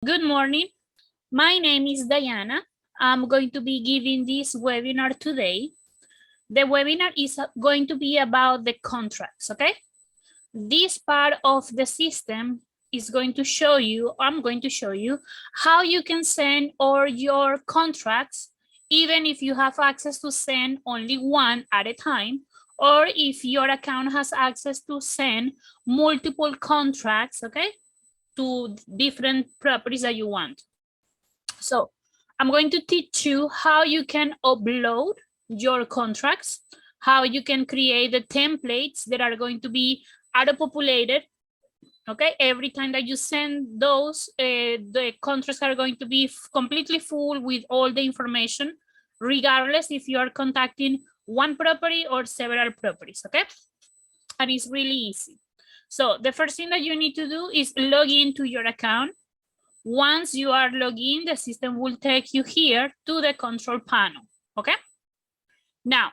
Good morning. My name is Diana. I'm going to be giving this webinar today. The webinar is going to be about the contracts, okay? This part of the system is going to show you, I'm going to show you how you can send all your contracts, even if you have access to send only one at a time, or if your account has access to send multiple contracts, okay, to different properties that you want. So I'm going to teach you how you can upload your contracts, how you can create the templates that are going to be auto-populated. Okay, every time that you send those, the contracts are going to be completely full with all the information, regardless if you are contacting one property or several properties, okay? And it's really easy. So the first thing that you need to do is log into your account. Once you are logged in, the system will take you here to the control panel, okay? Now,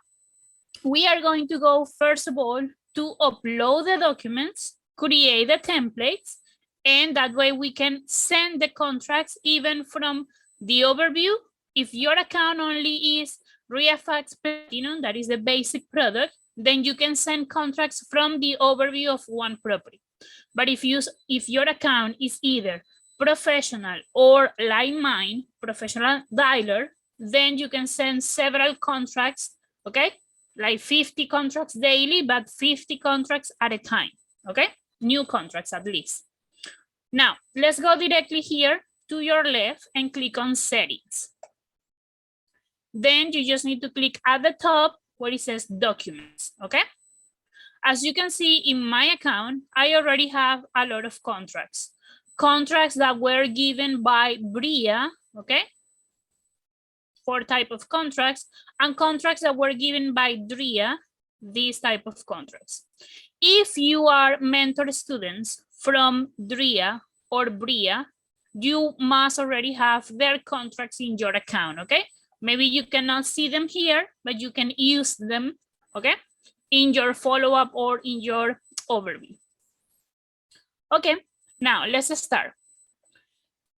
we are going to go, first of all, to upload the documents, create the templates, and that way we can send the contracts even from the overview. If your account only is ReiFax Platinum, that is the basic product, then you can send contracts from the overview of one property. But if your account is either professional or like mine, professional dialer, then you can send several contracts, okay? Like 50 contracts daily, but 50 contracts at a time, okay? New contracts at least. Now, let's go directly here to your left and click on settings. Then you just need to click at the top where it says documents, okay? As you can see in my account, I already have a lot of contracts. Contracts that were given by BRIA, okay? 4 type of contracts, and contracts that were given by DRIA, these type of contracts. If you are mentor students from DRIA or BRIA, you must already have their contracts in your account, okay? Maybe you cannot see them here, but you can use them, okay? In your follow-up or in your overview. Okay, now let's start.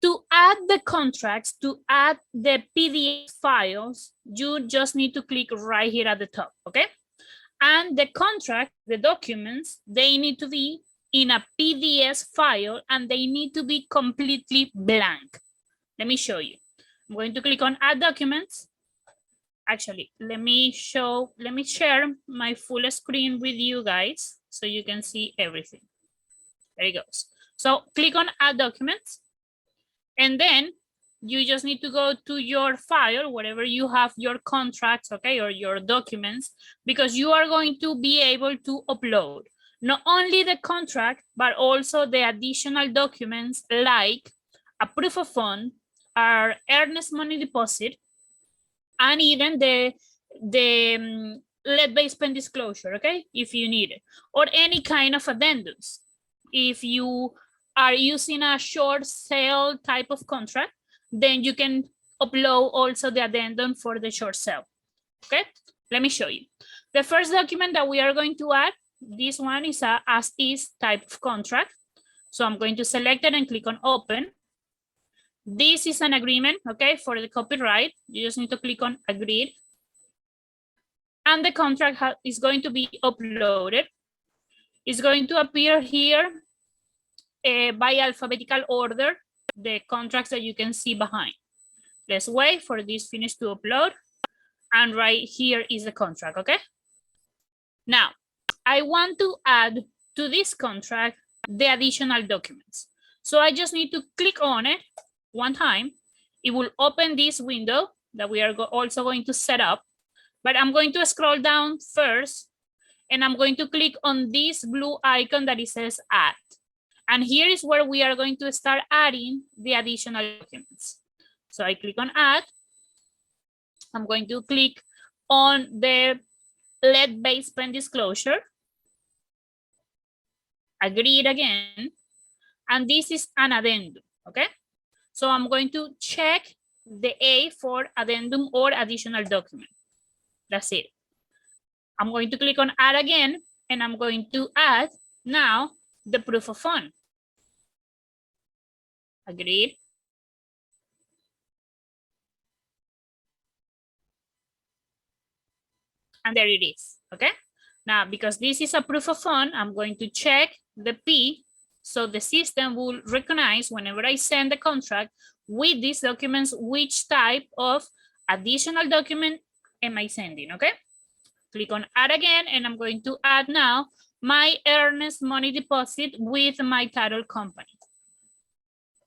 To add the contracts, to add the PDF files, you just need to click right here at the top, okay? And the contract, the documents, they need to be in a PDF file and they need to be completely blank. Let me show you. I'm going to click on add documents. Actually, let me share my full screen with you guys so you can see everything. There it goes. So click on add documents. And then you just need to go to your file, wherever you have your contracts, okay, or your documents, because you are going to be able to upload not only the contract, but also the additional documents like a proof of fund, our Earnest money deposit, and even the lead-based spend disclosure, okay, if you need it, or any kind of addendums. If you are using a short sale type of contract, then you can upload also the addendum for the short sale, okay? Let me show you. The first document that we are going to add, this one is a as-is type of contract. So I'm going to select it and click on open. This is an agreement, okay, for the copyright. You just need to click on agreed. And the contract is going to be uploaded. It's going to appear here by alphabetical order, the contracts that you can see behind. Let's wait for this finish to upload. And right here is the contract, okay? Now, I want to add to this contract the additional documents. So I just need to click on it one time. It will open this window that we are also going to set up. But I'm going to scroll down first, and I'm going to click on this blue icon that it says add. And here is where we are going to start adding the additional documents. So I click on add. I'm going to click on the lead-based spend disclosure. Agreed again. And this is an addendum, okay? So I'm going to check the A for addendum or additional document. That's it. I'm going to click on add again, and I'm going to add now the proof of fund. Agreed. And there it is, okay? Now, because this is a proof of fund, I'm going to check the P, so the system will recognize whenever I send the contract with these documents, which type of additional document am I sending, okay? Click on add again, and I'm going to add now my Earnest money deposit with my title company.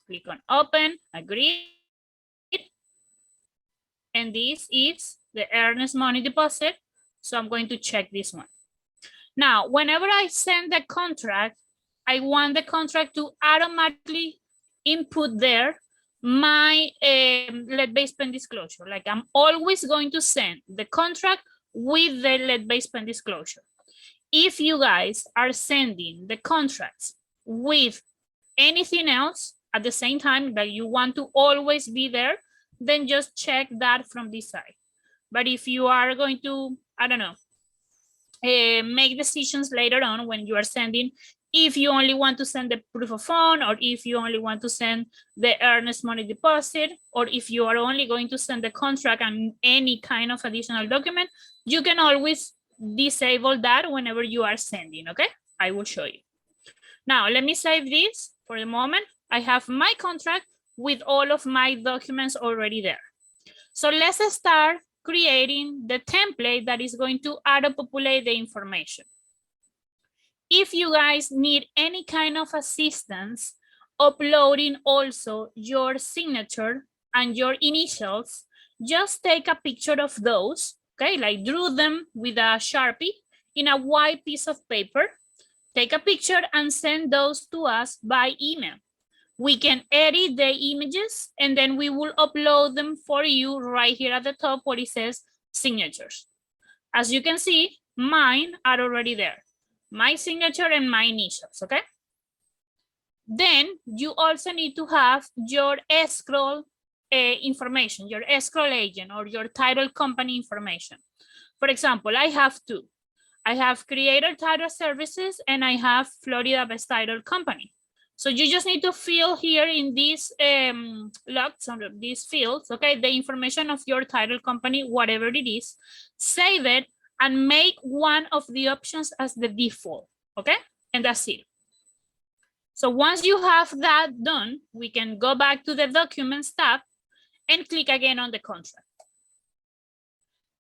Click on open, agree. And this is the Earnest money deposit. So I'm going to check this one. Now, whenever I send the contract, I want the contract to automatically input there my lead-based pen disclosure. Like I'm always going to send the contract with the lead-based pen disclosure. If you guys are sending the contracts with anything else at the same time that you want to always be there, then just check that from this side. But if you are going to, I don't know, make decisions later on when you are sending, if you only want to send the proof of fund, or if you only want to send the Earnest money deposit, or if you are only going to send the contract and any kind of additional document, you can always disable that whenever you are sending, okay? I will show you. Now, let me save this for the moment. I have my contract with all of my documents already there. So let's start creating the template that is going to auto-populate the information. If you guys need any kind of assistance uploading also your signature and your initials, just take a picture of those, okay? Like drew them with a Sharpie in a white piece of paper. Take a picture and send those to us by email. We can edit the images and then we will upload them for you right here at the top where it says signatures. As you can see, mine are already there. My signature and my initials, okay? Then you also need to have your escrow information, your escrow agent or your title company information. For example, I have two. I have Creator Title Services and I have Florida Best Title Company. So you just need to fill here in these logs, under these fields, okay, the information of your title company, whatever it is, save it and make one of the options as the default, okay? And that's it. So once you have that done, we can go back to the Documents tab and click again on the contract.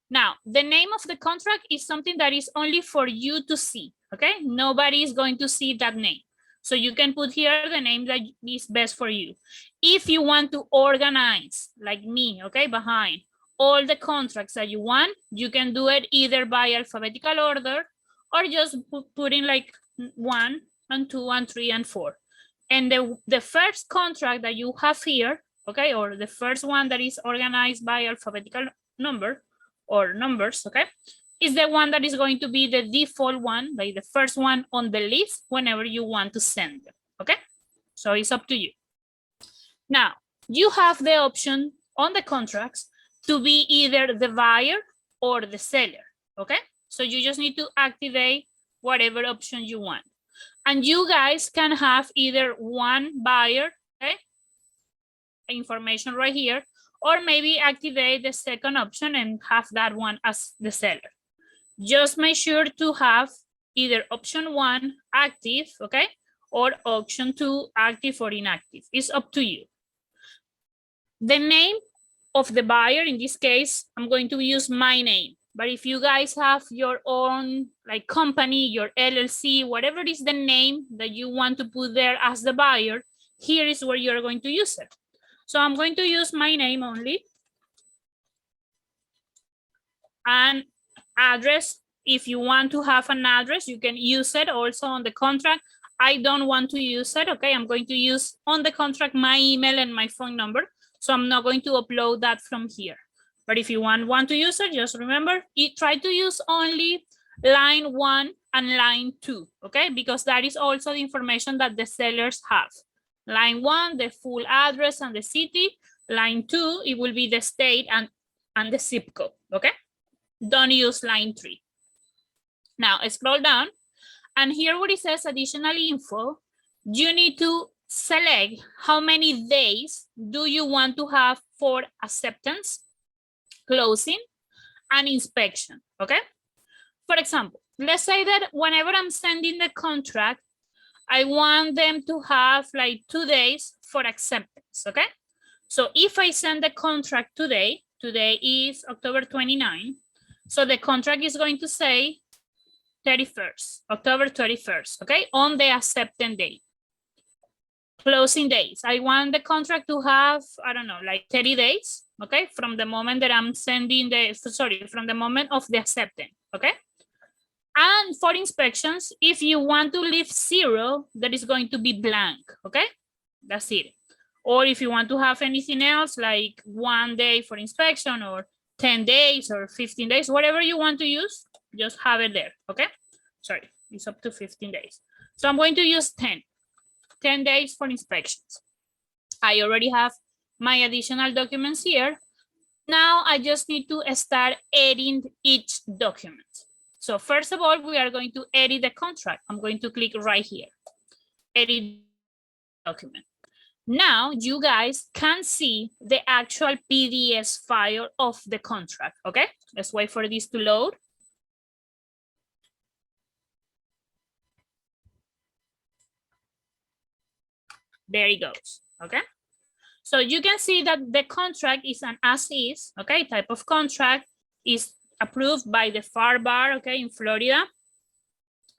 Now, the name of the contract is something that is only for you to see, okay? Nobody is going to see that name. So you can put here the name that is best for you. If you want to organize, like me, okay, behind all the contracts that you want, you can do it either by alphabetical order or just put in like 1 and 2 and 3 and 4. And the first contract that you have here, okay, or the first one that is organized by alphabetical number, or numbers, okay, is the one that is going to be the default one, like the first one on the list whenever you want to send them, okay? So it's up to you. Now, you have the option on the contracts to be either the buyer or the seller, okay? So you just need to activate whatever option you want. And you guys can have either one buyer, okay? Information right here, or maybe activate the second option and have that one as the seller. Just make sure to have either option 1 active, okay, or option 2 active or inactive. It's up to you. The name of the buyer, in this case, I'm going to use my name. But if you guys have your own like company, your LLC, whatever is the name that you want to put there as the buyer, here is where you're going to use it. So I'm going to use my name only. And address, if you want to have an address, you can use it also on the contract. I don't want to use it, okay? I'm going to use on the contract my email and my phone number. So I'm not going to upload that from here. But if you want to use it, just remember, try to use only line 1 and line 2, okay? Because that is also the information that the sellers have. Line 1, the full address and the city. Line 2, it will be the state and the zip code, okay? Don't use line 3. Now scroll down, and here where it says additional info, you need to select how many days do you want to have for acceptance, closing, and inspection, okay? For example, let's say that whenever I'm sending the contract, I want them to have like 2 days for acceptance, okay? So if I send the contract today, today is October 29, so the contract is going to say 31st, October 31st, okay? On the acceptance date. Closing days, I want the contract to have, I don't know, like 30 days, okay? From the moment that I'm sending the, sorry, from the moment of the acceptance, okay? And for inspections, if you want to leave 0, that is going to be blank, okay? That's it. Or if you want to have anything else, like 1 day for inspection or 10 days or 15 days, whatever you want to use, just have it there, okay? Sorry, it's up to 15 days. So I'm going to use 10 days for inspections. I already have my additional documents here. Now I just need to start editing each document. So first of all, we are going to edit the contract. I'm going to click right here, edit document. Now you guys can see the actual PDF file of the contract, okay? Let's wait for this to load. There it goes, okay? So you can see that the contract is an as-is, okay? Type of contract is approved by the FAR bar, okay, in Florida.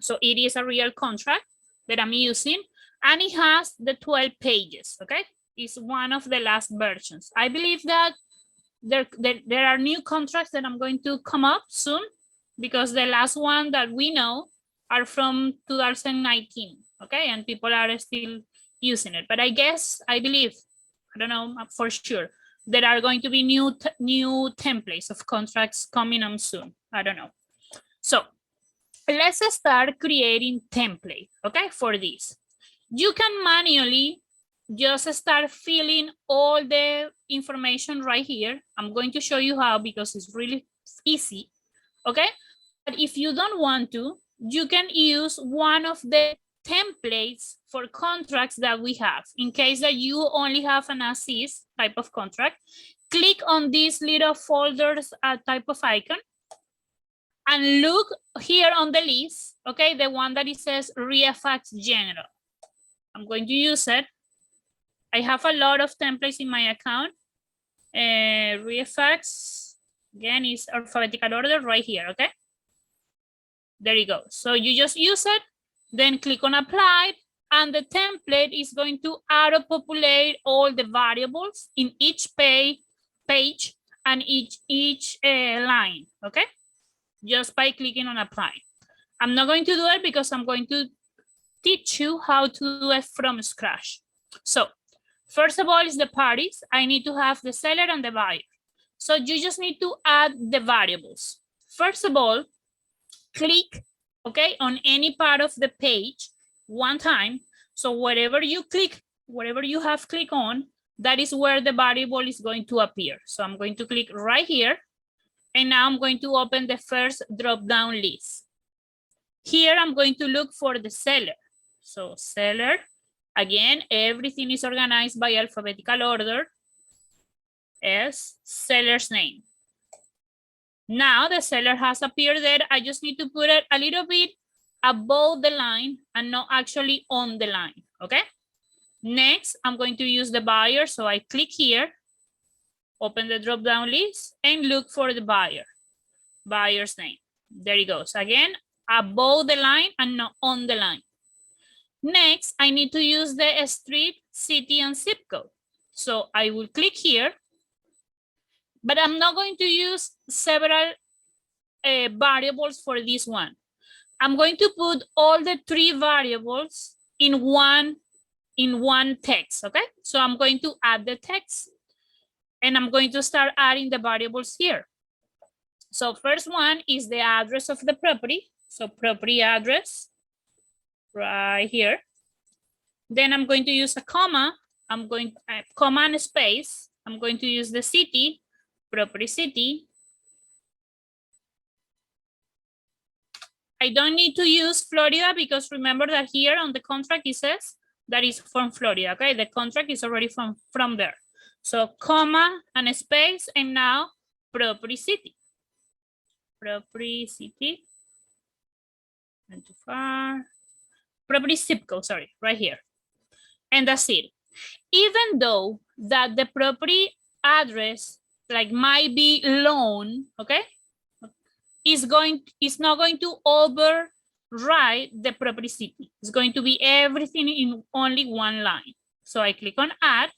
So it is a real contract that I'm using, and it has the 12 pages, okay? It's one of the last versions. I believe that there are new contracts that I'm going to come up soon, because the last one that we know are from 2019, okay? And people are still using it. But I believe, I don't know for sure, there are going to be new templates of contracts coming on soon. I don't know. So let's start creating template, okay, for this. You can manually just start filling all the information right here. I'm going to show you how, because it's really easy, okay? But if you don't want to, you can use one of the templates for contracts that we have. In case that you only have an as-is type of contract, click on this little folders type of icon and look here on the list, okay, the one that it says ReiFax General. I'm going to use it. I have a lot of templates in my account. ReiFax, again, is alphabetical order right here, okay? There you go. So you just use it, then click on apply, and the template is going to auto-populate all the variables in each page and each line, okay? Just by clicking on apply. I'm not going to do it because I'm going to teach you how to do it from scratch. So first of all is the parties. I need to have the seller and the buyer. So you just need to add the variables. First of all, click, okay, on any part of the page one time. So wherever you click, wherever you have click on, that is where the variable is going to appear. So I'm going to click right here. And now I'm going to open the first drop-down list. Here I'm going to look for the seller. So seller, again, everything is organized by alphabetical order as seller's name. Now the seller has appeared there. I just need to put it a little bit above the line and not actually on the line, okay? Next, I'm going to use the buyer. So I click here, open the drop-down list and look for the buyer's name. There it goes. Again, above the line and not on the line. Next, I need to use the street, city, and zip code. So I will click here, but I'm not going to use several variables for this one. I'm going to put all the 3 variables in one text, okay? So I'm going to add the text and I'm going to start adding the variables here. So first one is the address of the property. So property address right here. Then I'm going to use a comma. Comma and space. I'm going to use the city, property city. I don't need to use Florida because remember that here on the contract it says that is from Florida, okay? The contract is already from there. So comma and a space and now property city. Property city. Went too far. Property zip code, sorry, right here. And that's it. Even though that the property address like might be long, okay, is not going to override the property city. It's going to be everything in only one line. So I click on add,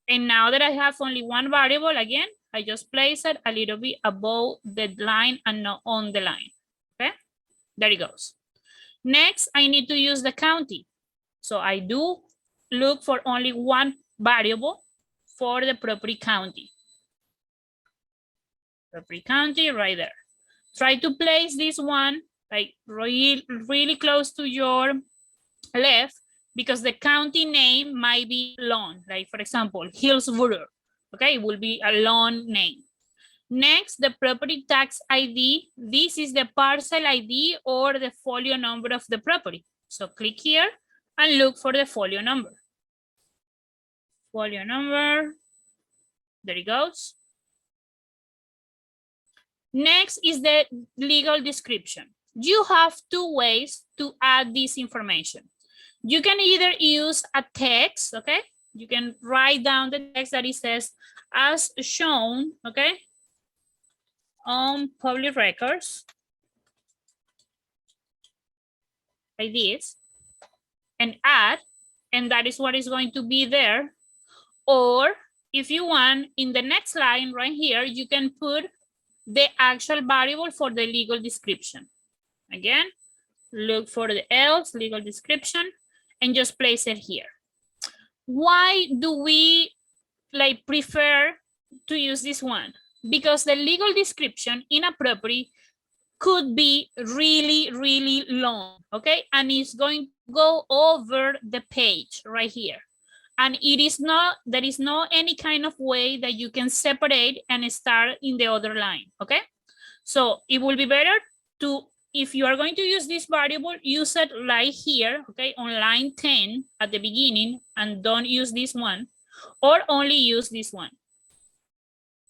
and now that I have only one variable, again, I just place it a little bit above the line and not on the line. Okay, there it goes. Next, I need to use the county. So I do look for only one variable for the property county. Property county right there. Try to place this one like really close to your left, because the county name might be long. Like for example, Hillsborough. Okay, it will be a long name. Next, the property tax ID. This is the parcel ID or the folio number of the property. So click here and look for the folio number. Folio number, there it goes. Next is the legal description. You have two ways to add this information. You can either use a text, okay? You can write down the text that it says, as shown, okay, on public records, like this, and add, and that is what is going to be there. Or if you want, in the next line right here, you can put the actual variable for the legal description. Again, look for the else, legal description, and just place it here. Why do we like prefer to use this one? Because the legal description in a property could be really long, okay? And it's going to go over the page right here. And there is no any kind of way that you can separate and start in the other line, okay? So it will be better to, if you are going to use this variable, use it right here, okay, on line 10 at the beginning, and don't use this one, or only use this one.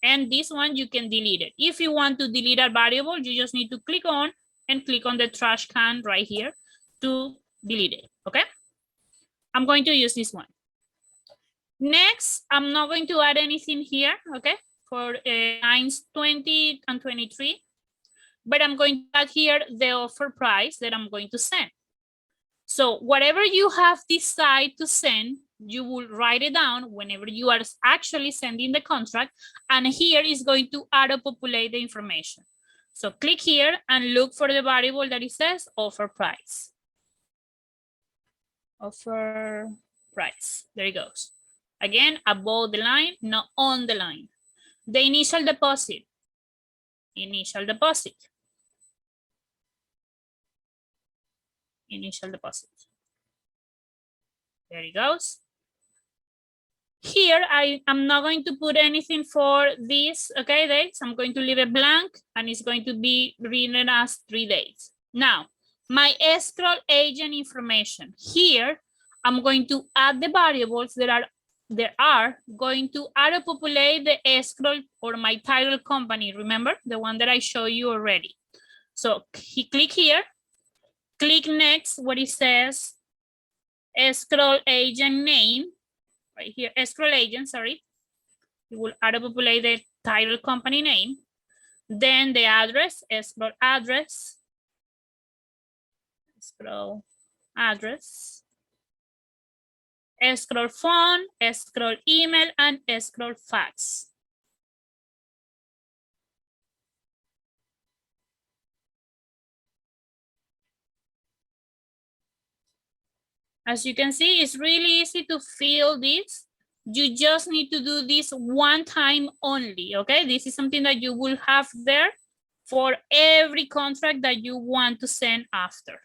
And this one, you can delete it. If you want to delete a variable, you just need to click on the trash can right here to delete it, okay? I'm going to use this one. Next, I'm not going to add anything here, okay, for lines 20 and 23, but I'm going to add here the offer price that I'm going to send. So whatever you have decided to send, you will write it down whenever you are actually sending the contract, and here is going to auto-populate the information. So click here and look for the variable that it says offer price. Offer price, there it goes. Again, above the line, not on the line. The initial deposit. Initial deposit. Initial deposit. There it goes. Here, I'm not going to put anything for this, okay, dates. I'm going to leave it blank, and it's going to be written as 3 days. Now, my escrow agent information. Here, I'm going to add the variables that are going to auto-populate the escrow or my title company. Remember, the one that I showed you already. So click here, click next where it says escrow agent name, right here, escrow agent, sorry. It will auto-populate the title company name. Then the address, escrow address, escrow address, escrow phone, escrow email, and escrow fax. As you can see, it's really easy to fill this. You just need to do this one time only, okay? This is something that you will have there for every contract that you want to send after.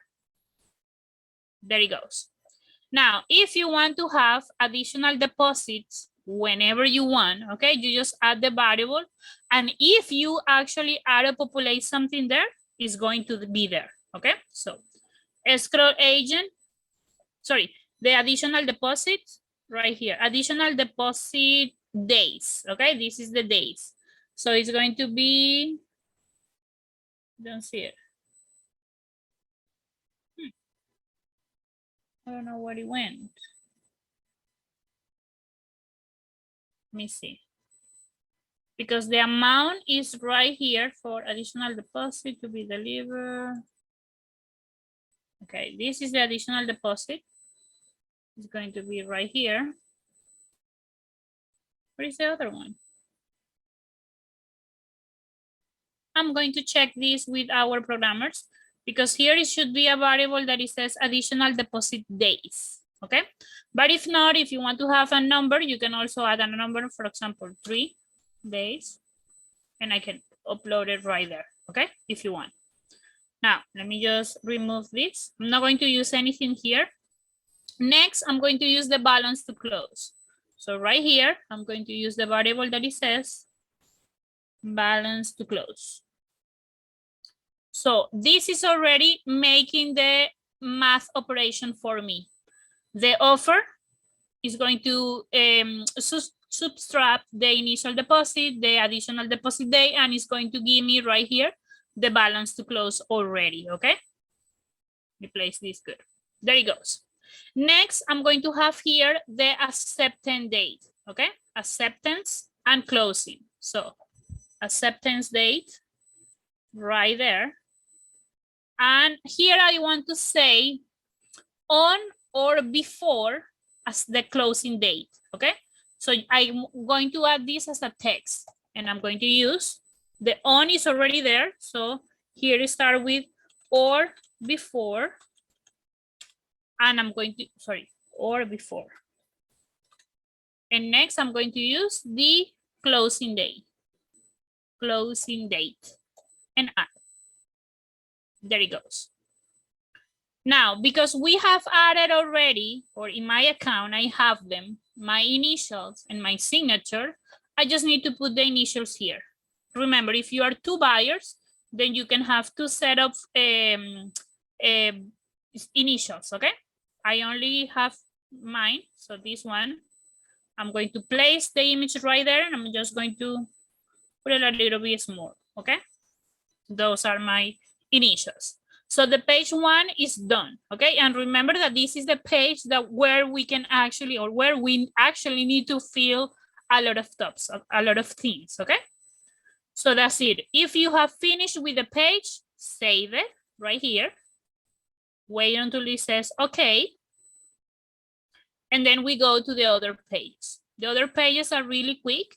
There it goes. Now, if you want to have additional deposits whenever you want, okay, you just add the variable. And if you actually auto-populate something there, it's going to be there, okay? So escrow agent, sorry, the additional deposit right here, additional deposit days, okay? This is the days. So it's going to be, don't see it. I don't know where it went. Let me see. Because the amount is right here for additional deposit to be delivered. Okay, this is the additional deposit. It's going to be right here. Where is the other one? I'm going to check this with our programmers because here it should be a variable that it says additional deposit days. Okay, but if not, if you want to have a number, you can also add a number, for example, 3 days, and I can upload it right there. Okay, if you want. Now, let me just remove this. I'm not going to use anything here. Next, I'm going to use the balance to close. So right here, I'm going to use the variable that it says balance to close. So this is already making the math operation for me. The offer is going to subtract the initial deposit, the additional deposit day, and it's going to give me right here the balance to close already, okay? Replace this, good. There it goes. Next, I'm going to have here the acceptance date, okay? Acceptance and closing. So acceptance date right there. And here I want to say on or before as the closing date, okay? So I'm going to add this as a text and I'm going to use the on is already there. So here it start with or before, and I'm going to, sorry, or before. And next I'm going to use the closing date, and add. There it goes. Now, because we have added already, or in my account, I have them, my initials and my signature, I just need to put the initials here. Remember, if you are 2 buyers, then you can have 2 set of initials, okay? I only have mine, so this one, I'm going to place the image right there, and I'm just going to put it a little bit small, okay? Those are my initials. So the page 1 is done, okay? And remember that this is the page that where we can actually, or where we actually need to fill a lot of steps, a lot of things, okay? So that's it. If you have finished with the page, save it right here. Wait until it says okay. And then we go to the other page. The other pages are really quick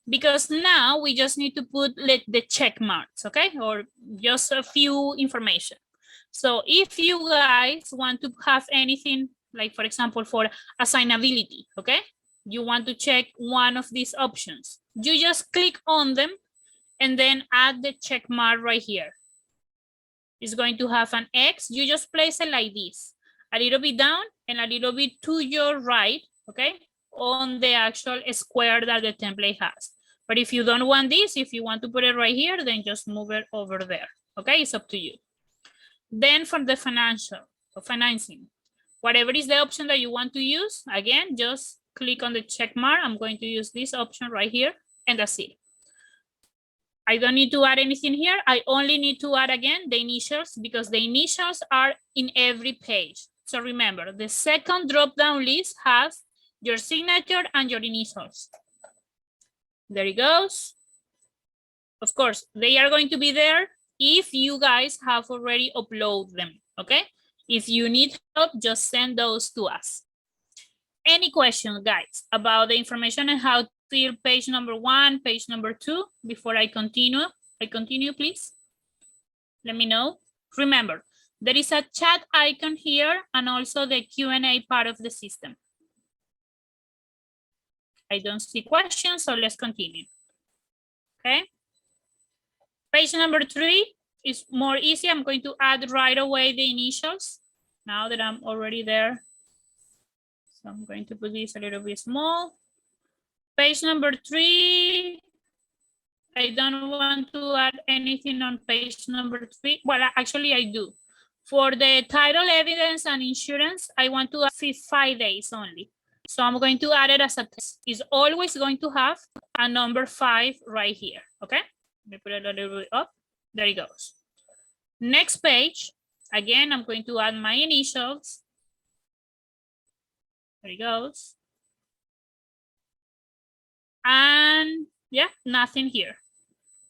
because now we just need to put the check marks, okay? Or just a few information. So if you guys want to have anything, like for example, for assignability, okay? You want to check one of these options. You just click on them and then add the check mark right here. It's going to have an X. You just place it like this, a little bit down and a little bit to your right, okay? On the actual square that the template has. But if you don't want this, if you want to put it right here, then just move it over there, okay? It's up to you. Then for the financing, whatever is the option that you want to use, again, just click on the check mark. I'm going to use this option right here, and that's it. I don't need to add anything here. I only need to add again the initials because the initials are in every page. So remember, the second drop-down list has your signature and your initials. There it goes. Of course, they are going to be there if you guys have already uploaded them, okay? If you need help, just send those to us. Any questions, guys, about the information and how to fill page number 1, page number 2, before I continue? Please. Let me know. Remember, there is a chat icon here and also the Q&A part of the system. I don't see questions, so let's continue. Okay. Page number 3 is more easy. I'm going to add right away the initials now that I'm already there. So I'm going to put this a little bit small. Page number 3, I don't want to add anything on page number 3. Well, actually I do. For the title, evidence, and insurance, I want to add 5 days only. So I'm going to add it as a text. It's always going to have a number 5 right here, okay? Let me put it a little bit up. There it goes. Next page, again, I'm going to add my initials. There it goes. And yeah, nothing here.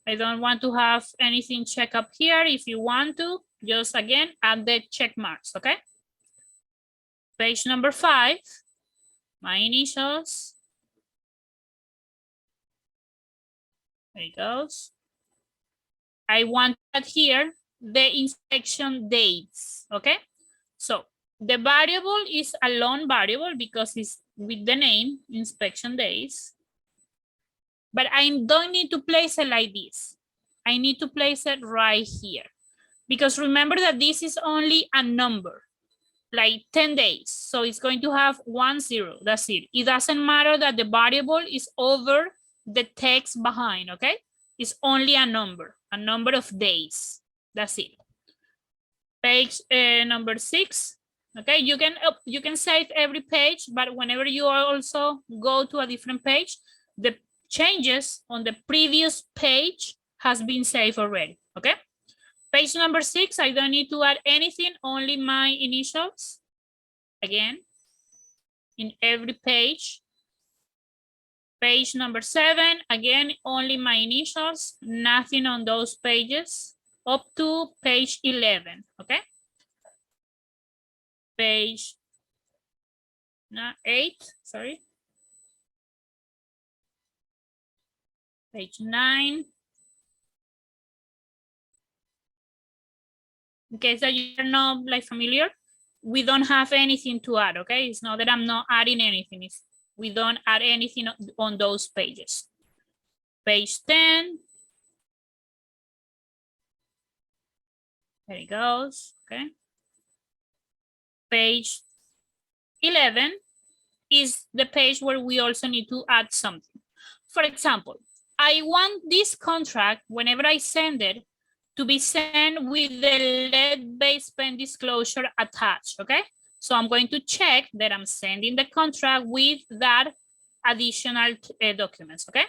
I don't want to have anything check up here. If you want to, just again, add the check marks, okay? Page number 5, my initials. There it goes. I want that here, the inspection dates, okay? So the variable is a lone variable because it's with the name inspection days. But I don't need to place it like this. I need to place it right here. Because remember that this is only a number, like 10 days. So it's going to have 1 0, that's it. It doesn't matter that the variable is over the text behind, okay? It's only a number of days, that's it. Page number 6, okay? You can save every page, but whenever you also go to a different page, the changes on the previous page has been saved already, okay? Page number 6, I don't need to add anything, only my initials. Again, in every page. Page number 7, again, only my initials, nothing on those pages, up to page 11, okay? Page 8, sorry. Page 9. In case that you're not like familiar, we don't have anything to add, okay? It's not that I'm not adding anything. It's, we don't add anything on those pages. Page 10. There it goes, okay? Page 11 is the page where we also need to add something. For example, I want this contract, whenever I send it, to be sent with the lead-based pen disclosure attached, okay? So I'm going to check that I'm sending the contract with that additional documents, okay?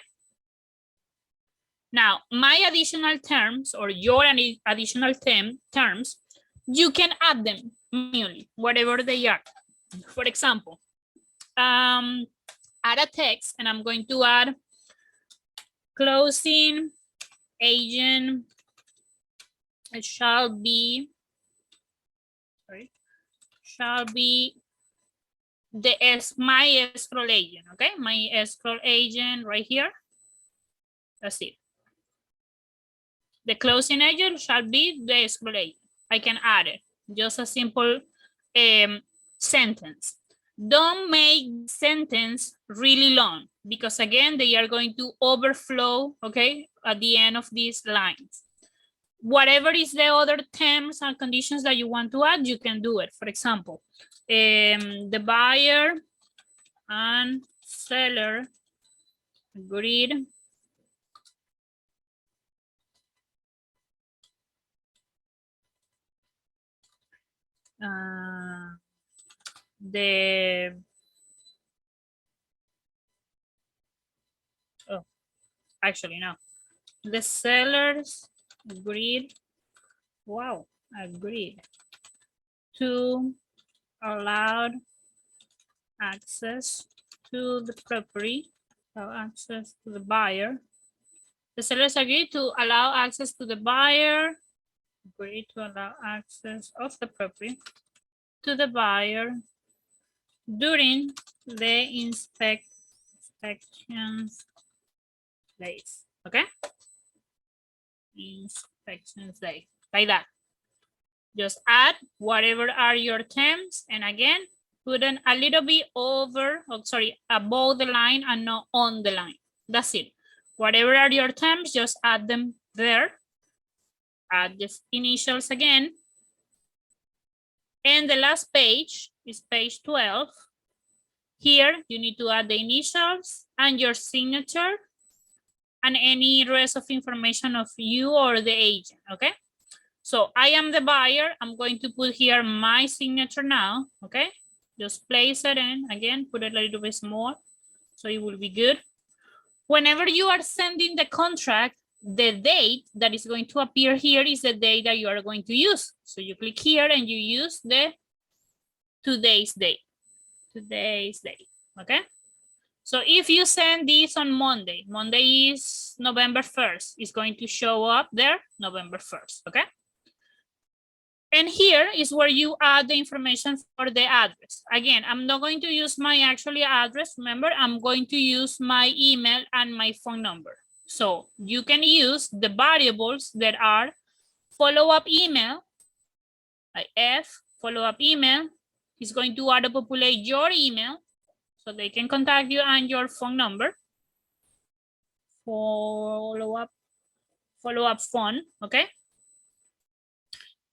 Now, my additional terms or your additional terms, you can add them manually, whatever they are. For example, add a text and I'm going to add closing agent shall be my escrow agent, okay? My escrow agent right here. That's it. The closing agent shall be the escrow agent. I can add it. Just a simple sentence. Don't make sentence really long because again, they are going to overflow, okay, at the end of these lines. Whatever is the other terms and conditions that you want to add, you can do it. For example, the buyer and seller agreed actually no. The sellers agreed, agreed to allow access to the property, access to the buyer. The sellers agreed to allow access to the buyer, agreed to allow access of the property to the buyer during the inspections days, okay? Inspections day, like that. Just add whatever are your terms, and again, put them a little bit over, above the line and not on the line. That's it. Whatever are your terms, just add them there. Add the initials again. And the last page is page 12. Here, you need to add the initials and your signature and any rest of information of you or the agent, okay? So I am the buyer. I'm going to put here my signature now, okay? Just place it in, again, put it a little bit more so it will be good. Whenever you are sending the contract, the date that is going to appear here is the date that you are going to use. So you click here and you use the today's date. today's date, okay? So if you send this on Monday, Monday is November 1st, it's going to show up there November 1st, okay? And here is where you add the information for the address. Again, I'm not going to use my actual address. Remember, I'm going to use my email and my phone number. So you can use the variables that are follow-up email, like F, follow-up email, is going to auto-populate your email so they can contact you and your phone number. Follow-up phone, okay?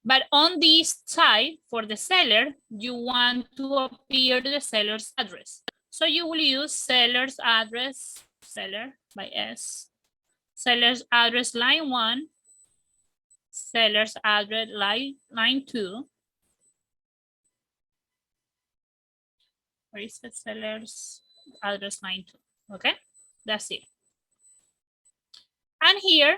But on this side, for the seller, you want to appear the seller's address. So you will use seller's address, seller by S, seller's address line 1, seller's address line 2. Where is the seller's address line 2? Okay, that's it. And here,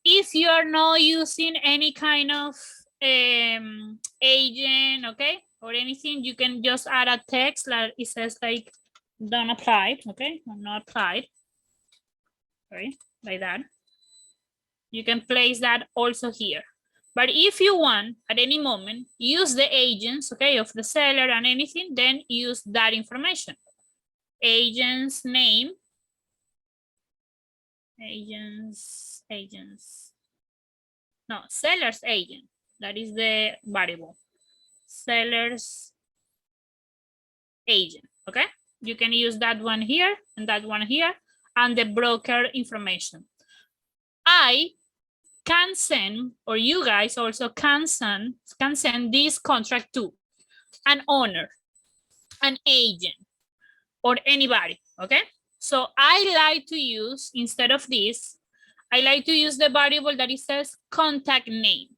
if you are not using any kind of agent, okay, or anything, you can just add a text like it says like don't apply, okay, not applied, sorry, like that. You can place that also here. But if you want at any moment use the agents, okay, of the seller and anything, then use that information. Agent's name, no, seller's agent. That is the variable. Seller's agent, okay? You can use that one here and that one here and the broker information. I can send, or you guys also can send this contract to an owner, an agent, or anybody, okay? So I like to use, instead of this, I like to use the variable that it says contact name.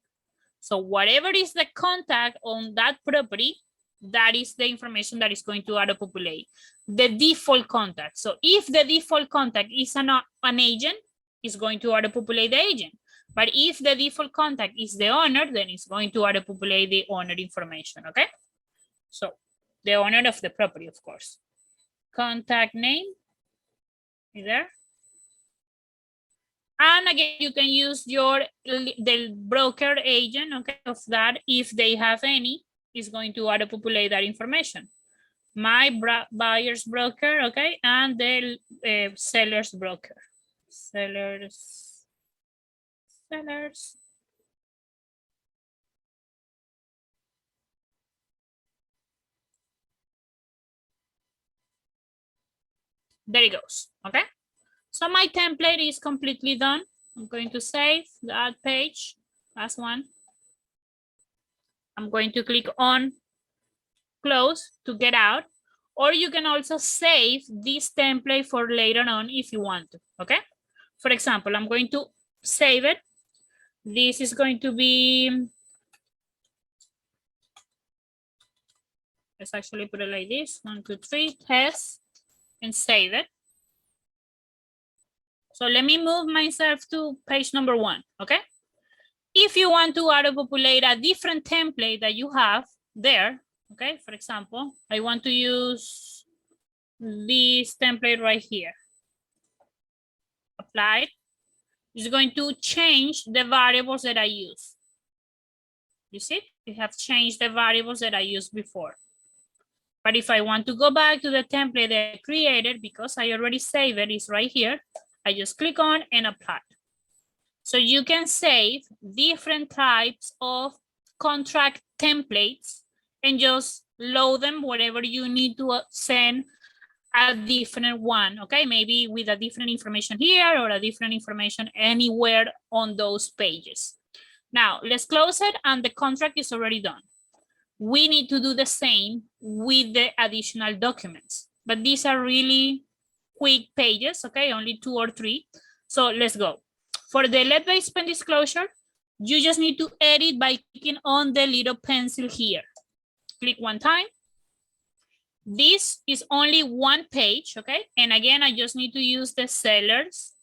So whatever is the contact on that property, that is the information that is going to auto-populate. The default contact. So if the default contact is an agent, it's going to auto-populate the agent. But if the default contact is the owner, then it's going to auto-populate the owner information, okay? So the owner of the property, of course. Contact name, is there? And again, you can use the broker agent, okay, of that, if they have any, is going to auto-populate that information. My buyer's broker, okay, and the seller's broker. Sellers. There it goes, okay? So my template is completely done. I'm going to save that page, last one. I'm going to click on close to get out, or you can also save this template for later on if you want to, okay? For example, I'm going to save it. This is going to be, let's actually put it like this, 1, 2, 3, test, and save it. So let me move myself to page number 1, okay? If you want to auto-populate a different template that you have there, okay? For example, I want to use this template right here. Applied. It's going to change the variables that I use. You see, it have changed the variables that I used before. But if I want to go back to the template that I created, because I already saved it, it's right here. I just click on and apply. So you can save different types of contract templates and just load them wherever you need to send a different one, okay? Maybe with a different information here or a different information anywhere on those pages. Now, let's close it, and the contract is already done. We need to do the same with the additional documents, but these are really quick pages, okay? Only 2 or 3. So let's go. For the lead-based spend disclosure, you just need to edit by clicking on the little pencil here. Click one time. This is only one page, okay? And again, I just need to use the seller's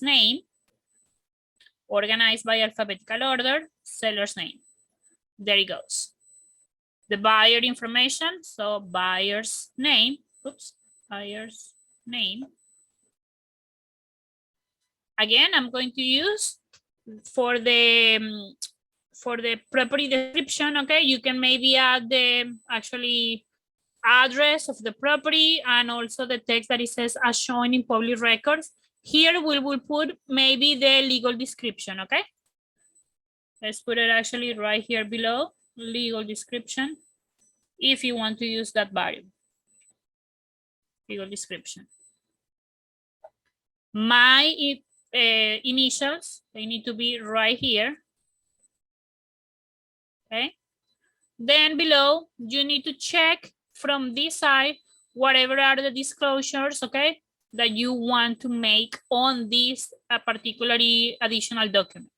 name, organized by alphabetical order, seller's name. There it goes. the buyer information, so buyer's name, buyer's name. Again, I'm going to use for the property description, okay? You can maybe add the actually address of the property and also the text that it says as shown in public records. Here we will put maybe the legal description, okay? Let's put it actually right here below, legal description, if you want to use that variable, legal description. My initials, they need to be right here, okay? Then below, you need to check from this side, whatever are the disclosures, okay, that you want to make on this particularly additional document.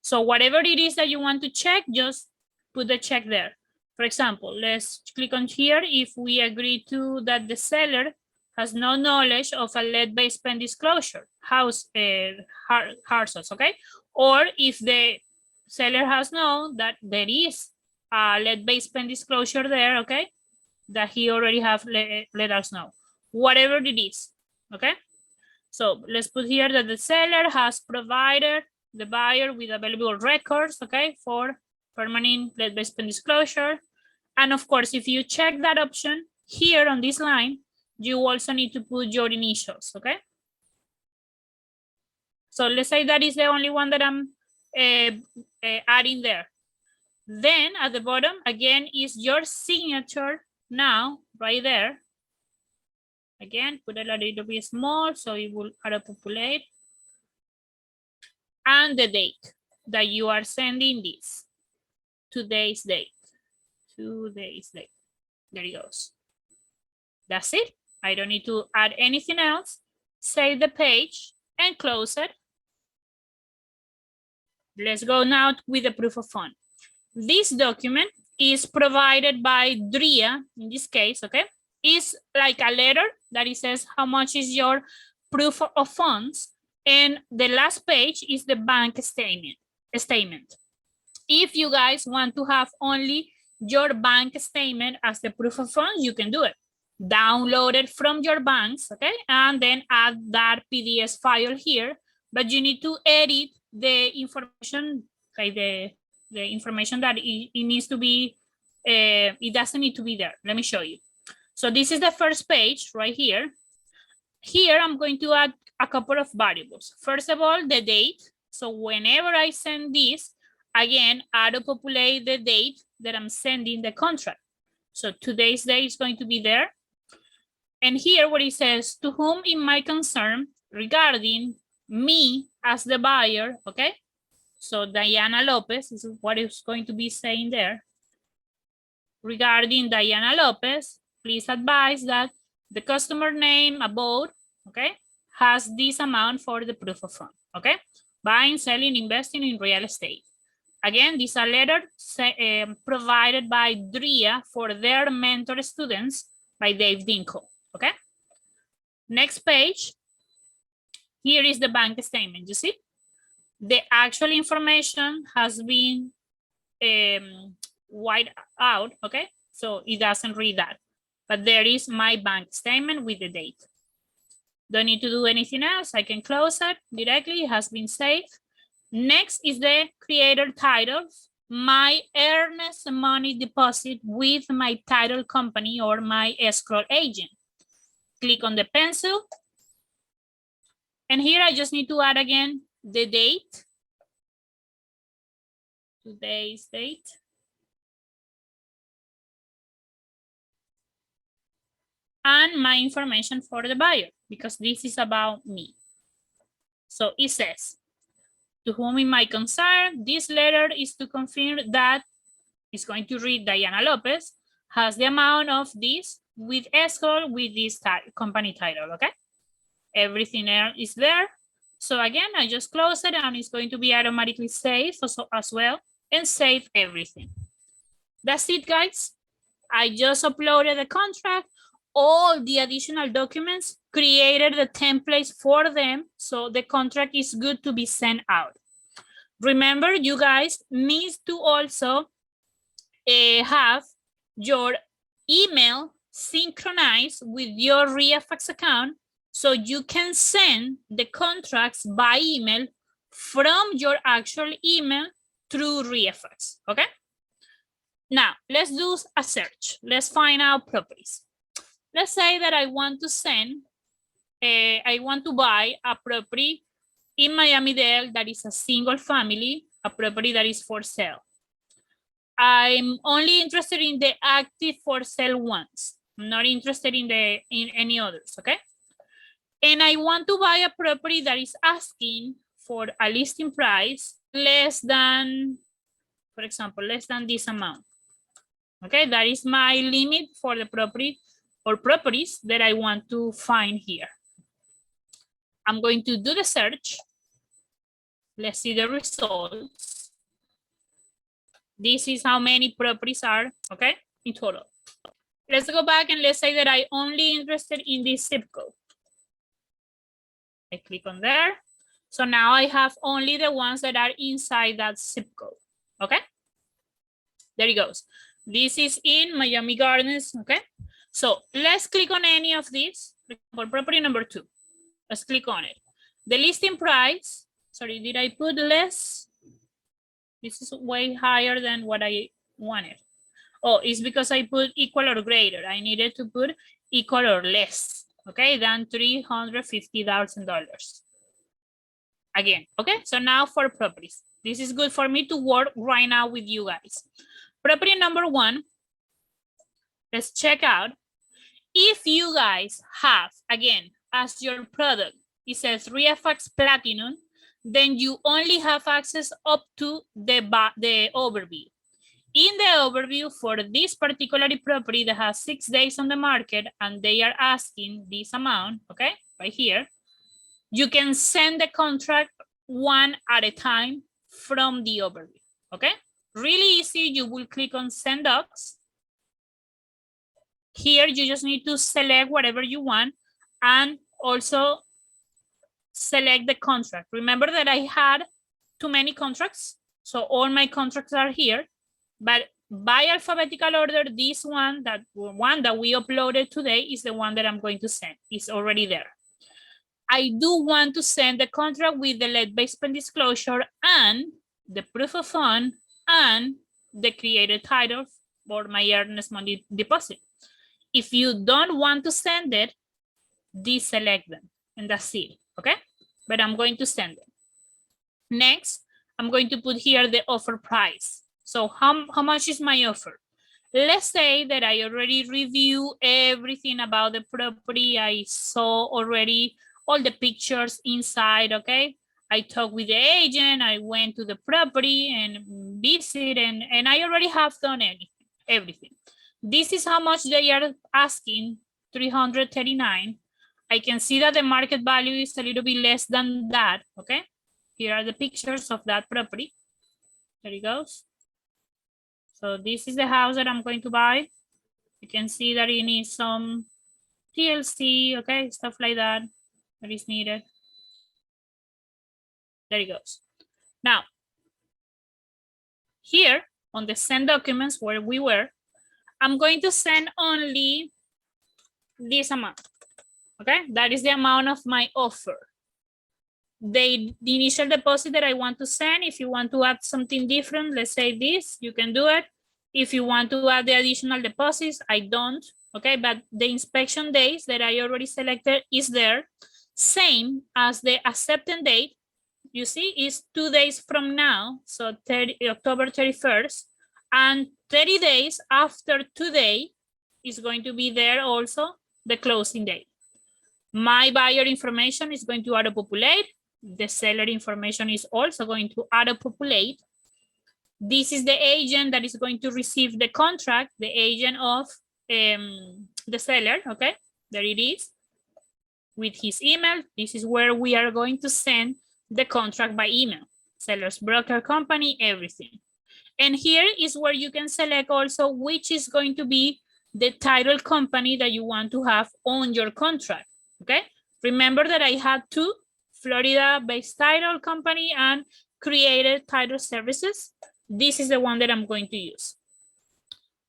So whatever it is that you want to check, just put the check there. For example, let's click on here. If we agree to that the seller has no knowledge of a lead-based pen disclosure, houses, okay? Or if the seller has known that there is a lead-based pen disclosure there, okay? That he already have let us know. Whatever it is, okay? So let's put here that the seller has provided the buyer with available records, okay, for permanent lead-based pen disclosure. And of course, if you check that option here on this line, you also need to put your initials, okay? So let's say that is the only one that I'm adding there. Then at the bottom, again, is your signature now, right there. Again, put it a little bit small so it will auto-populate. And the date that you are sending this. Today's date. Today's date. There it goes. That's it. I don't need to add anything else. Save the page and close it. Let's go now with the proof of fund. This document is provided by DRIA, in this case, okay? It's like a letter that it says how much is your proof of funds, and the last page is the bank statement. If you guys want to have only your bank statement as the proof of funds, you can do it. Download it from your banks, okay? And then add that PDF file here, but you need to edit the information, like the information that it needs to be, it doesn't need to be there. Let me show you. So this is the first page right here. Here I'm going to add a couple of variables. First of all, the date. So whenever I send this, again, auto-populate the date that I'm sending the contract. So today's date is going to be there. And here what it says, to whom it might concern regarding me as the buyer, okay? So Diana Lopez is what it's going to be saying there. Regarding Diana Lopez, please advise that the customer name above, okay, has this amount for the proof of fund, okay? Buying, selling, investing in real estate. Again, this is a letter provided by DRIA for their mentor students by Dave Dinko, okay? Next page, here is the bank statement, you see? The actual information has been white out, okay? So it doesn't read that. But there is my bank statement with the date. Don't need to do anything else. I can close it directly. It has been saved. Next is the creator title, my Earnest money deposit with my title company or my escrow agent. Click on the pencil. And here I just need to add again the date. Today's date. And my information for the buyer, because this is about me. So it says, to whom it might concern, this letter is to confirm that it's going to read Diana Lopez has the amount of this with escrow with this company title, okay? Everything else is there. So again, I just close it and it's going to be automatically saved as well and save everything. That's it, guys. I just uploaded the contract, all the additional documents, created the templates for them, so the contract is good to be sent out. Remember, you guys need to also have your email synchronized with your ReiFax account so you can send the contracts by email from your actual email through ReiFax, okay? Now, let's do a search. Let's find out properties. Let's say that I want to send, I want to buy a property in Miami-Dade that is a single family, a property that is for sale. I'm only interested in the active for sale ones. I'm not interested in any others, okay? And I want to buy a property that is asking for a listing price less than, for example, less than this amount. Okay, that is my limit for the property or properties that I want to find here. I'm going to do the search. Let's see the results. This is how many properties are, okay, in total. Let's go back and let's say that I only interested in this zip code. I click on there. So now I have only the ones that are inside that zip code, okay? There it goes. This is in Miami Gardens, okay? So let's click on any of these. For property number 2, let's click on it. The listing price, sorry, did I put less? This is way higher than what I wanted. Oh, it's because I put equal or greater. I needed to put equal or less, okay, than $350,000. Again, okay, so now for properties. This is good for me to work right now with you guys. Property number 1, let's check out. If you guys have, again, as your product, it says ReiFax Platinum, then you only have access up to the overview. In the overview for this particular property that has 6 days on the market and they are asking this amount, okay, right here, you can send the contract one at a time from the overview, okay? Really easy, you will click on send docs. Here, you just need to select whatever you want and also select the contract. Remember that I had too many contracts, so all my contracts are here, but by alphabetical order, this one that we uploaded today is the one that I'm going to send. It's already there. I do want to send the contract with the lead-based pen disclosure and the proof of fund and the created title for my earnest money deposit. If you don't want to send it, deselect them and that's it, okay? But I'm going to send it. Next, I'm going to put here the offer price. So how much is my offer? Let's say that I already reviewed everything about the property. I saw already all the pictures inside, okay? I talked with the agent, I went to the property and visit, and I already have done everything. This is how much they are asking, $339. I can see that the market value is a little bit less than that, okay? Here are the pictures of that property. There it goes. So this is the house that I'm going to buy. You can see that it needs some TLC, okay, stuff like that is needed. There it goes. Now, here on the send documents where we were, I'm going to send only this amount, okay? That is the amount of my offer. The initial deposit that I want to send, if you want to add something different, let's say this, you can do it. If you want to add the additional deposits, I don't, okay? But the inspection days that I already selected is there. Same as the acceptance date, you see, is 2 days from now, so October 31st, and 30 days after today is going to be there also the closing date. My buyer information is going to auto-populate. The seller information is also going to auto-populate. This is the agent that is going to receive the contract, the agent of the seller, okay? There it is. With his email, this is where we are going to send the contract by email. Seller's broker company, everything. And here is where you can select also which is going to be the title company that you want to have on your contract, okay? Remember that I had 2, Florida-based title company and created title services. This is the one that I'm going to use.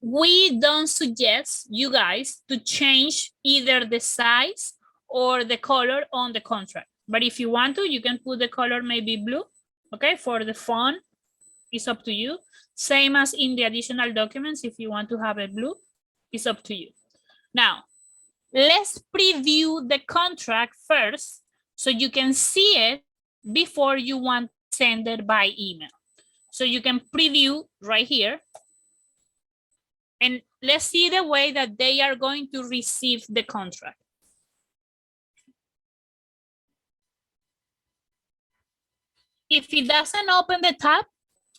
we don't suggest you guys to change either the size or the color on the contract. But if you want to, you can put the color maybe blue, okay? For the font, it's up to you. Same as in the additional documents, if you want to have it blue, it's up to you. Now, let's preview the contract first so you can see it before you want to send it by email. So you can preview right here. And let's see the way that they are going to receive the contract. If it doesn't open the tab,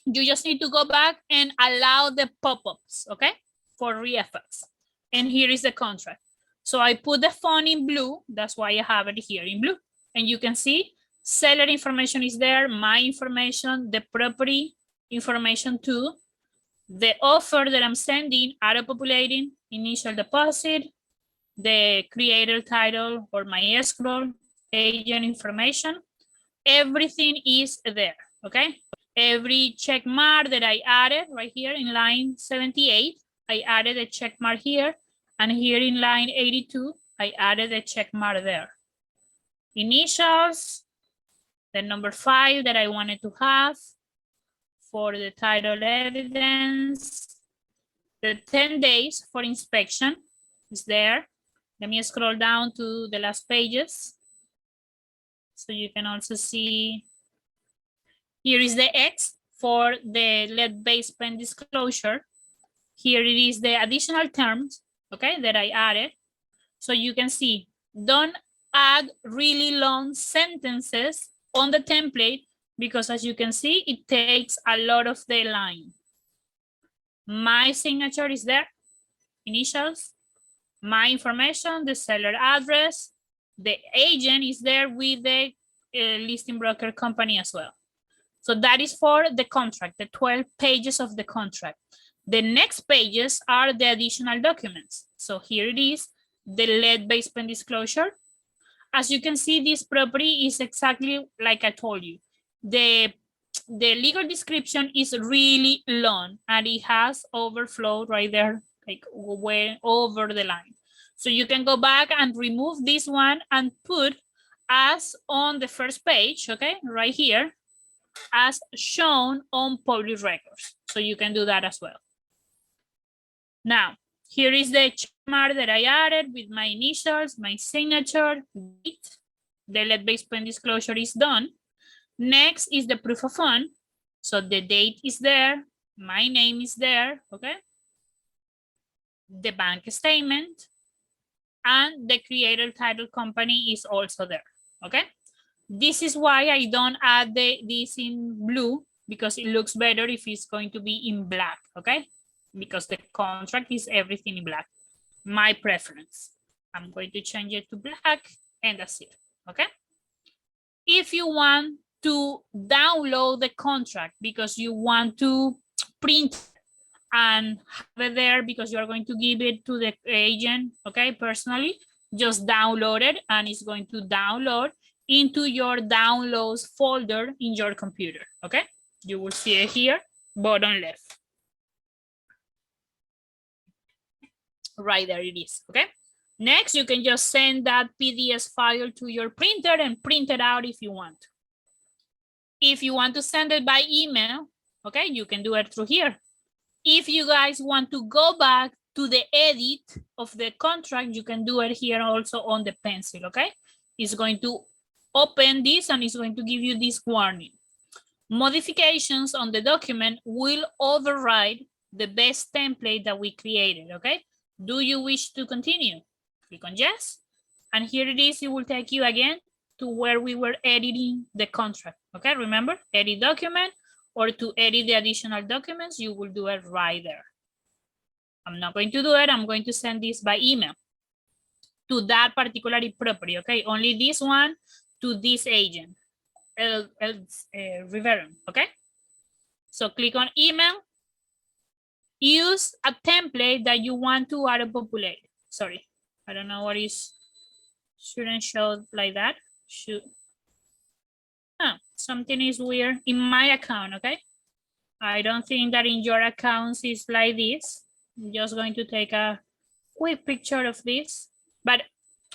you just need to go back and allow the pop-ups, okay, for ReiFax. And here is the contract. So I put the font in blue. That's why I have it here in blue. And you can see seller information is there, my information, the property information too, the offer that I'm sending, auto-populating, initial deposit, the creator title or my escrow, agent information, everything is there, okay? Every check mark that I added right here in line 78, I added a check mark here, and here in line 82, I added a check mark there. Initials, the number 5 that I wanted to have for the title evidence, the 10 days for inspection is there. Let me scroll down to the last pages. So you can also see, here is the X for the lead-based pen disclosure. Here it is the additional terms, okay, that I added. So you can see, don't add really long sentences on the template because as you can see, it takes a lot of the line. My signature is there, initials, my information, the seller address, the agent is there with the listing broker company as well. So that is for the contract, the 12 pages of the contract. The next pages are the additional documents. So here it is, the lead-based pen disclosure. As you can see, this property is exactly like I told you. The legal description is really long and it has overflow right there, like way over the line. So you can go back and remove this one and put as on the first page, okay, right here, as shown on public records. So you can do that as well. Now, here is the check mark that I added with my initials, my signature, date. The lead-based pen disclosure is done. Next is the proof of fund. So the date is there, my name is there, okay? The bank statement and the creator title company is also there, okay? This is why I don't add this in blue because it looks better if it's going to be in black, okay? Because the contract is everything in black. My preference. I'm going to change it to black and that's it, okay? If you want to download the contract because you want to print and have it there because you are going to give it to the agent, okay, personally, just download it and it's going to download into your downloads folder in your computer, okay? You will see it here, bottom left. Right there it is, okay? Next, you can just send that PDF file to your printer and print it out if you want. If you want to send it by email, okay, you can do it through here. If you guys want to go back to the edit of the contract, you can do it here also on the pencil, okay? It's going to open this and it's going to give you this warning. Modifications on the document will override the best template that we created, okay? Do you wish to continue? Click on yes. And here it is, it will take you again to where we were editing the contract, okay? Remember, edit document, or to edit the additional documents, you will do it right there. I'm not going to do it, I'm going to send this by email to that particular property, okay? Only this one to this agent, Riveron, okay? So click on email, use a template that you want to auto-populate. Sorry, I don't know what is, shouldn't show like that. Should, something is weird in my account, okay? I don't think that in your accounts is like this. I'm just going to take a quick picture of this, but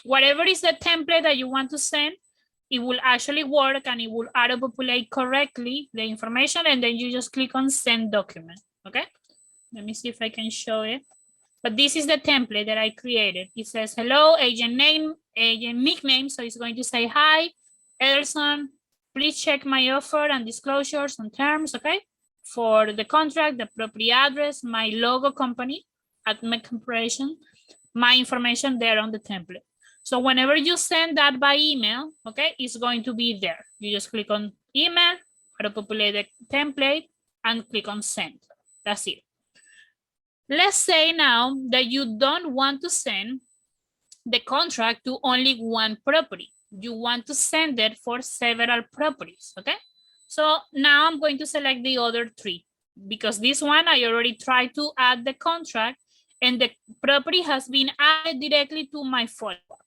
whatever is the template that you want to send, it will actually work and it will auto-populate correctly the information, and then you just click on send document, okay? Let me see if I can show it. But this is the template that I created. It says, hello, agent name, agent nickname. So it's going to say, hi, Ederson, please check my offer and disclosures and terms, okay? For the contract, the property address, my logo company, Admet Corporation, my information there on the template. So whenever you send that by email, okay, it's going to be there. You just click on email, auto-populate the template, and click on send. That's it. Let's say now that you don't want to send the contract to only one property. You want to send it for several properties, okay? So now I'm going to select the other three because this one I already tried to add the contract and the property has been added directly to my follow-up.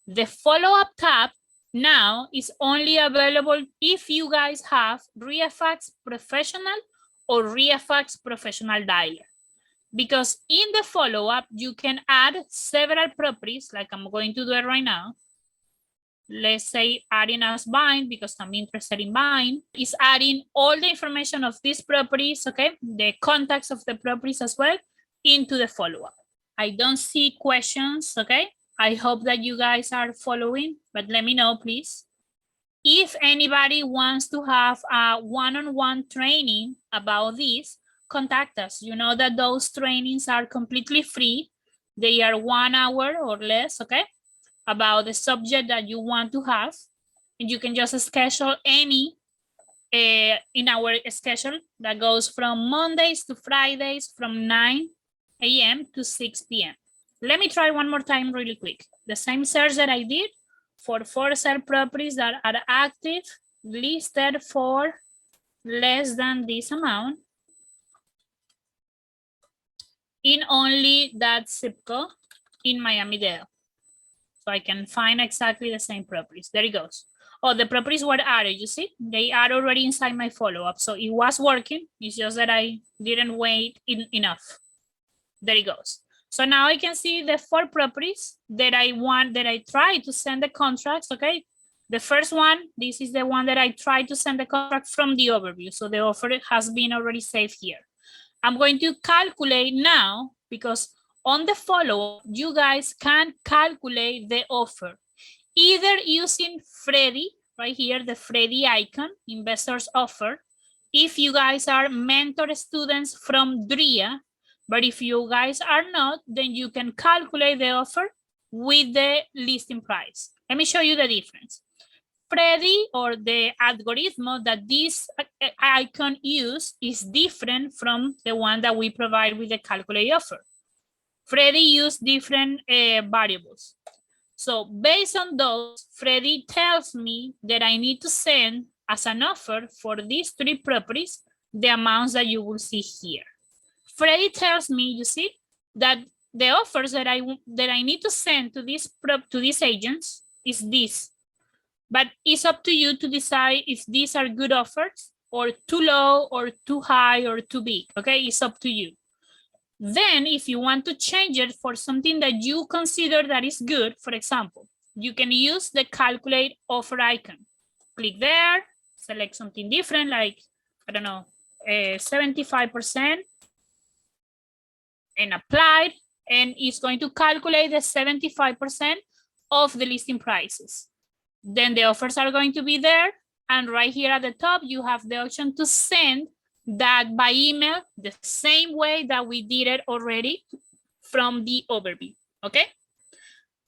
The follow-up tab now is only available if you guys have ReiFax Professional or ReiFax Professional Dialer. Because in the follow-up, you can add several properties, like I'm going to do it right now. Let's say adding as bind because I'm interested in bind. Is adding all the information of these properties, okay? The contacts of the properties as well into the follow-up. I don't see questions, okay? I hope that you guys are following, but let me know, please. If anybody wants to have a one-on-one training about this, contact us. You know that those trainings are completely free. They are 1 hour or less, okay? About the subject that you want to have. And you can just schedule any in our schedule that goes from Mondays to Fridays from 9 a.m. to 6 p.m. Let me try one more time really quick. The same search that I did for for sale properties that are active, listed for less than this amount in only that zip code in Miami-Dade. So I can find exactly the same properties. There it goes. Oh, the properties were added, you see? They are already inside my follow-up. So it was working. It's just that I didn't wait enough. There it goes. So now I can see the 4 properties that I tried to send the contracts, okay? The first one, this is the one that I tried to send the contract from the overview. So the offer has been already saved here. I'm going to calculate now because on the follow-up, you guys can calculate the offer either using Freddie, right here, the Freddie icon, investors offer. If you guys are mentor students from DRIA, but if you guys are not, then you can calculate the offer with the listing price. Let me show you the difference. Freddie, or the algorithm that this icon use, is different from the one that we provide with the calculate offer. Freddie used different variables. So based on those, Freddie tells me that I need to send as an offer for these 3 properties, the amounts that you will see here. Freddie tells me, you see, that the offers that I need to send to these agents is this. But it's up to you to decide if these are good offers or too low or too high or too big, okay? It's up to you. Then if you want to change it for something that you consider that is good, for example, you can use the calculate offer icon. Click there, select something different like, I don't know, 75%. And apply, and it's going to calculate the 75% of the listing prices. Then the offers are going to be there, and right here at the top, you have the option to send that by email the same way that we did it already from the overview, okay?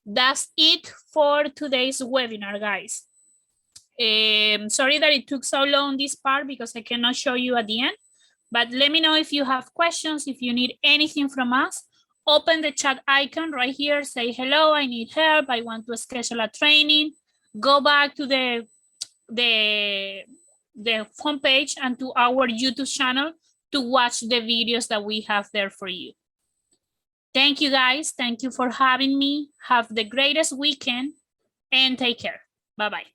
That's it for today's webinar, guys. Sorry that it took so long, this part, because I cannot show you at the end. But let me know if you have questions, if you need anything from us. Open the chat icon right here, say, hello, I need help, I want to schedule a training. Go back to the homepage and to our YouTube channel to watch the videos that we have there for you. Thank you, guys. Thank you for having me. Have the greatest weekend and take care. Bye-bye.